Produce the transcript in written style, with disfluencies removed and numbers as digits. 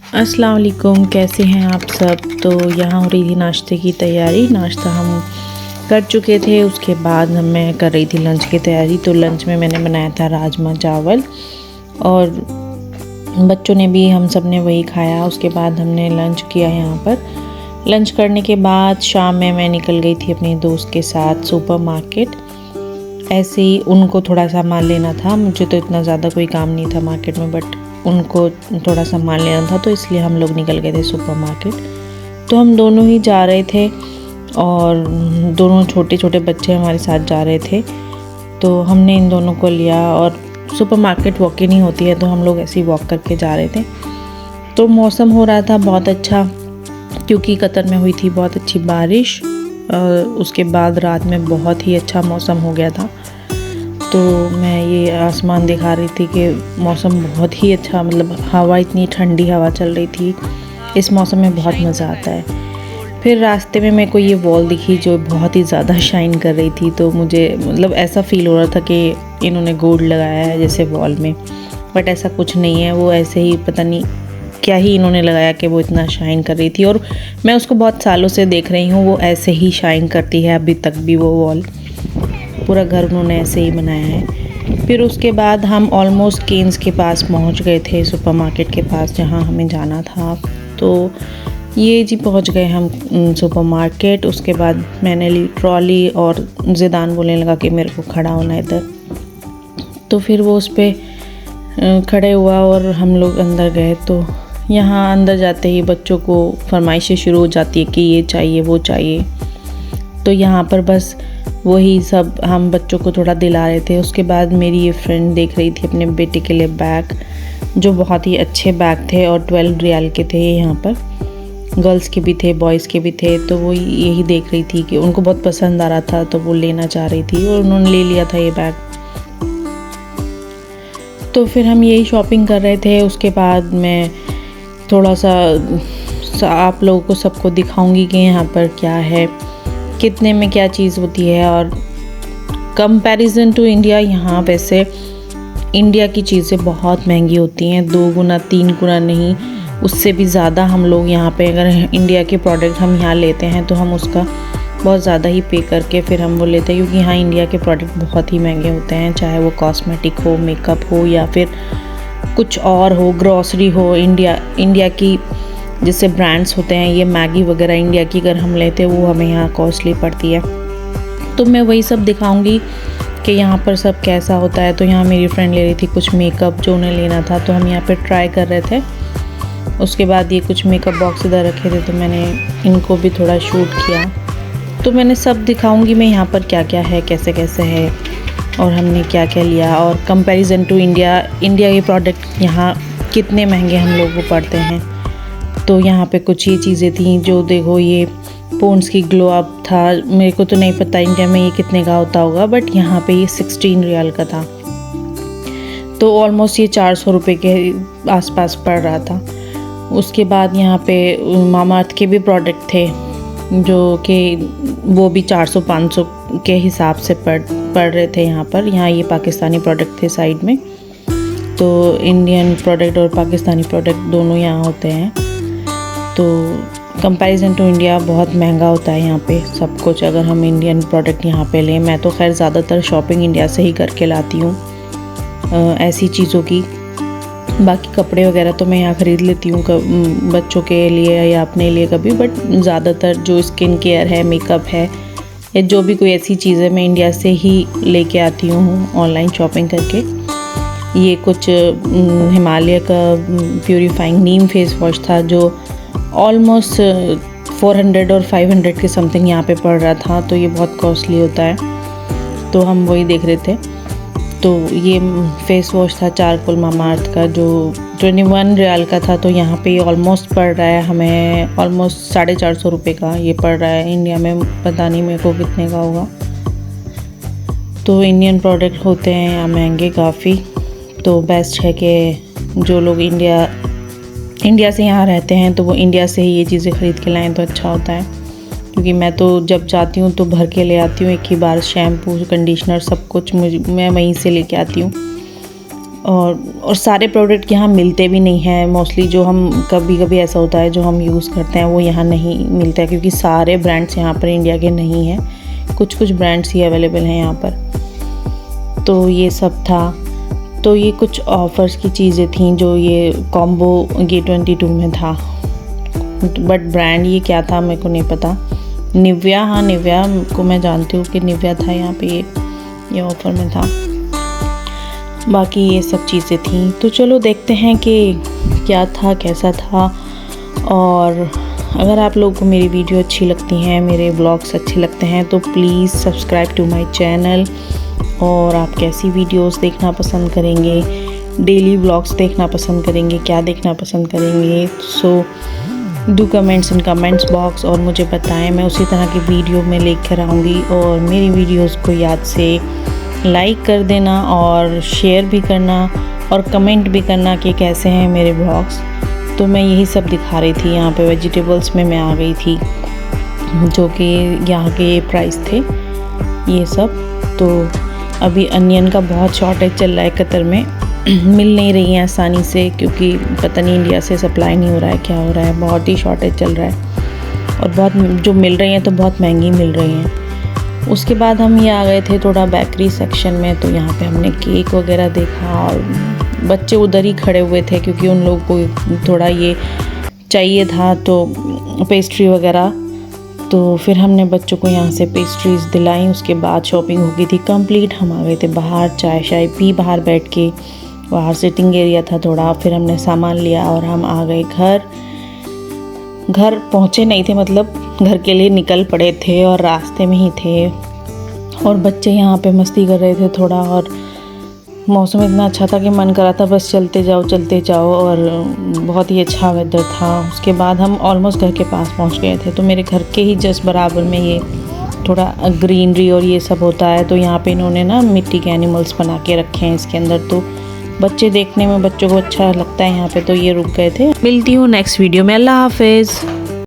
अस्सलाम वालेकुम, कैसे हैं आप सब। तो यहाँ हो रही थी नाश्ते की तैयारी। नाश्ता हम कर चुके थे, उसके बाद मैं कर रही थी लंच की तैयारी। तो लंच में मैंने बनाया था राजमा चावल और बच्चों ने भी, हम सब ने वही खाया। उसके बाद हमने लंच किया यहाँ पर। लंच करने के बाद शाम में मैं निकल गई थी अपनी दोस्त के साथ सुपर मार्केट। ऐसे ही उनको थोड़ा सामान लेना था, मुझे तो इतना ज़्यादा कोई काम नहीं था मार्केट में, बट उनको थोड़ा सामान लेना था, तो इसलिए हम लोग निकल गए थे सुपर मार्केट। तो हम दोनों ही जा रहे थे और दोनों छोटे छोटे बच्चे हमारे साथ जा रहे थे। तो हमने इन दोनों को लिया और सुपर मार्केट वॉक इन ही होती है, तो हम लोग ऐसे ही वॉक करके जा रहे थे। तो मौसम हो रहा था बहुत अच्छा, क्योंकि कतर में हुई थी बहुत अच्छी बारिश। उसके बाद रात में बहुत ही अच्छा मौसम हो गया था। तो मैं ये आसमान दिखा रही थी कि मौसम बहुत ही अच्छा, मतलब हवा, इतनी ठंडी हवा चल रही थी। इस मौसम में बहुत मज़ा आता है। फिर रास्ते में मेरे को ये वॉल दिखी जो बहुत ही ज़्यादा शाइन कर रही थी। तो मुझे मतलब ऐसा फ़ील हो रहा था कि इन्होंने गोल्ड लगाया है जैसे वॉल में, बट ऐसा कुछ नहीं है। वो ऐसे ही पता नहीं क्या ही इन्होंने लगाया कि वो इतना शाइन कर रही थी। और मैं उसको बहुत सालों से देख रही हूँ, वो ऐसे ही शाइन करती है अभी तक भी। वो वॉल, पूरा घर उन्होंने ऐसे ही बनाया है। फिर उसके बाद हम ऑलमोस्ट केन्स के पास पहुंच गए थे, सुपर मार्केट के पास जहां हमें जाना था। तो ये जी पहुंच गए हम सुपर मार्केट। उसके बाद मैंने ली ट्रॉली और ज़िदान बोलने लगा कि मेरे को खड़ा होना है इधर। तो फिर वो उस पर खड़े हुआ और हम लोग अंदर गए। तो यहाँ अंदर जाते ही बच्चों को फरमाइशें शुरू हो जाती है कि ये चाहिए वो चाहिए। तो यहाँ पर बस वही सब हम बच्चों को थोड़ा दिला रहे थे। उसके बाद मेरी ये फ्रेंड देख रही थी अपने बेटे के लिए बैग, जो बहुत ही अच्छे बैग थे और 12 रियाल के थे। यहाँ पर गर्ल्स के भी थे, बॉयज़ के भी थे। तो वो यही देख रही थी कि उनको बहुत पसंद आ रहा था, तो वो लेना चाह रही थी और उन्होंने ले लिया था ये बैग। तो फिर हम यही शॉपिंग कर रहे थे। उसके बाद मैं थोड़ा सा आप लोगों को सबको दिखाऊंगी कि यहाँ पर क्या है, कितने में क्या चीज़ होती है। और कंपैरिजन टू इंडिया, यहाँ वैसे इंडिया की चीज़ें बहुत महंगी होती हैं, 2 गुना 3 गुना नहीं, उससे भी ज़्यादा। हम लोग यहाँ पे अगर इंडिया के प्रोडक्ट हम यहाँ लेते हैं तो हम उसका बहुत ज़्यादा ही पे करके फिर हम वो लेते हैं, क्योंकि यहाँ इंडिया के प्रोडक्ट बहुत ही महंगे होते हैं, चाहे वो कॉस्मेटिक हो, मेकअप हो या फिर कुछ और हो, ग्रॉसरी हो। इंडिया की जैसे ब्रांड्स होते हैं, ये मैगी वगैरह इंडिया की अगर हम लेते हैं वो हमें यहाँ कॉस्टली पड़ती है। तो मैं वही सब दिखाऊंगी कि यहाँ पर सब कैसा होता है। तो यहाँ मेरी फ्रेंड ले रही थी कुछ मेकअप जो उन्हें लेना था, तो हम यहाँ पे ट्राई कर रहे थे। उसके बाद ये कुछ मेकअप बॉक्स इधर रखे थे, तो मैंने इनको भी थोड़ा शूट किया। तो मैंने सब दिखाऊँगी मैं यहाँ पर क्या क्या है, कैसे कैसे है और हमने क्या क्या लिया, और कंपेरिजन टू इंडिया के प्रोडक्ट यहाँ कितने महंगे हम लोग को पड़ते हैं। तो यहाँ पे कुछ ये चीज़ें थी, जो देखो ये पॉन्ड्स की ग्लो अप था। मेरे को तो नहीं पता इंडिया में ये कितने का होता होगा, बट यहाँ पे ये 16 रियाल का था। तो ऑलमोस्ट ये 400 रुपये के आसपास पड़ रहा था। उसके बाद यहाँ पे मामाअर्थ के भी प्रोडक्ट थे, जो कि वो भी 400-500 के हिसाब से पड़ रहे थे यहाँ पर। यहाँ ये पाकिस्तानी प्रोडक्ट थे साइड में। तो इंडियन प्रोडक्ट और पाकिस्तानी प्रोडक्ट दोनों यहाँ होते हैं। तो कंपैरिजन टू इंडिया बहुत महंगा होता है यहाँ पे सब कुछ, अगर हम इंडियन प्रोडक्ट यहाँ पे लें। मैं तो खैर ज़्यादातर शॉपिंग इंडिया से ही करके लाती हूँ ऐसी चीज़ों की। बाकी कपड़े वगैरह तो मैं यहाँ ख़रीद लेती हूँ बच्चों के लिए या अपने लिए कभी, बट ज़्यादातर जो स्किन केयर है, मेकअप है या जो भी कोई ऐसी चीज़ें मैं इंडिया से ही लेके आती हूँ ऑनलाइन शॉपिंग करके। ये कुछ हिमालय का प्यूरीफाइंग नीम फेस वॉश था, जो ऑलमोस्ट 400 और 500 के समथिंग यहाँ पे पड़ रहा था। तो ये बहुत कॉस्टली होता है, तो हम वही देख रहे थे। तो ये फेस वॉश था चारकोल मामाअर्थ का, जो 21 रियाल का था। तो यहाँ पे ऑलमोस्ट पड़ रहा है हमें ऑलमोस्ट 450 रुपये का ये पड़ रहा है। इंडिया में पता नहीं मेरे को कितने का होगा। तो इंडियन प्रोडक्ट होते हैं यहाँ महंगे काफ़ी। तो बेस्ट है कि जो लोग इंडिया से यहाँ रहते हैं तो वो इंडिया से ही ये चीज़ें ख़रीद के लाएँ तो अच्छा होता है। क्योंकि मैं तो जब जाती हूँ तो भर के ले आती हूँ एक ही बार, शैम्पू, कंडीशनर सब कुछ मैं वहीं से लेके आती हूँ। और सारे प्रोडक्ट यहाँ मिलते भी नहीं हैं। मोस्टली जो हम कभी कभी ऐसा होता है जो हम यूज़ करते हैं वो यहाँ नहीं मिलता है, क्योंकि सारे ब्रांड्स यहाँ पर इंडिया के नहीं हैं, कुछ कुछ ब्रांड्स ही अवेलेबल हैं यहाँ पर। तो ये सब था। तो ये कुछ ऑफ़र्स की चीज़ें थी जो ये कॉम्बो ये 22 में था, बट ब्रांड ये क्या था मेरे को नहीं पता। निविया, हाँ निविया को मैं जानती हूँ कि निविया था यहाँ पे, ये ऑफ़र में था। बाकी ये सब चीज़ें थी। तो चलो देखते हैं कि क्या था, कैसा था। और अगर आप लोगों को मेरी वीडियो अच्छी लगती हैं, मेरे ब्लॉग्स अच्छे लगते हैं, तो please subscribe to my channel. और आप कैसी वीडियोस देखना पसंद करेंगे, डेली ब्लॉग्स देखना पसंद करेंगे, क्या देखना पसंद करेंगे, so do comments in comments box और मुझे बताएं। मैं उसी तरह की वीडियो में लेकर आऊँगी। और मेरी वीडियोस को याद से लाइक कर देना और शेयर भी करना और कमेंट भी करना कि कैसे हैं मेरे ब्लॉग्स। तो मैं यही सब दिखा रही थी। यहाँ पे वेजिटेबल्स में मैं आ गई थी, जो कि यहाँ के प्राइस थे ये सब। तो अभी अनियन का बहुत शॉर्टेज चल रहा है कतर में, मिल नहीं रही हैं आसानी से, क्योंकि पता नहीं इंडिया से सप्लाई नहीं हो रहा है, क्या हो रहा है, बहुत ही शॉर्टेज चल रहा है। और बहुत जो मिल रही हैं तो बहुत महंगी मिल रही हैं। उसके बाद हम ये आ गए थे थोड़ा बेकरी सेक्शन में। तो यहाँ पे हमने केक वगैरह देखा और बच्चे उधर ही खड़े हुए थे, क्योंकि उन लोगों को थोड़ा ये चाहिए था, तो पेस्ट्री वगैरह। तो फिर हमने बच्चों को यहाँ से पेस्ट्रीज़ दिलाई। उसके बाद शॉपिंग हो गई थी कंप्लीट। हम आ गए थे बाहर, चाय शाय पी बाहर बैठ के, बाहर सिटिंग एरिया था थोड़ा। फिर हमने सामान लिया और हम आ गए घर पहुँचे नहीं थे, मतलब घर के लिए निकल पड़े थे और रास्ते में ही थे। और बच्चे यहाँ पे मस्ती कर रहे थे थोड़ा, और मौसम इतना अच्छा था कि मन करा था बस चलते जाओ। और बहुत ही अच्छा वेदर था। उसके बाद हम ऑलमोस्ट घर के पास पहुँच गए थे। तो मेरे घर के ही जस्ट बराबर में ये थोड़ा ग्रीनरी और ये सब होता है। तो यहाँ पे इन्होंने ना मिट्टी के एनिमल्स बना के रखे हैं इसके अंदर। तो बच्चे देखने में बच्चों को अच्छा लगता है यहाँ पे, तो ये रुक गए थे। मिलती हूँ नेक्स्ट वीडियो में। अल्लाह हाफिज़।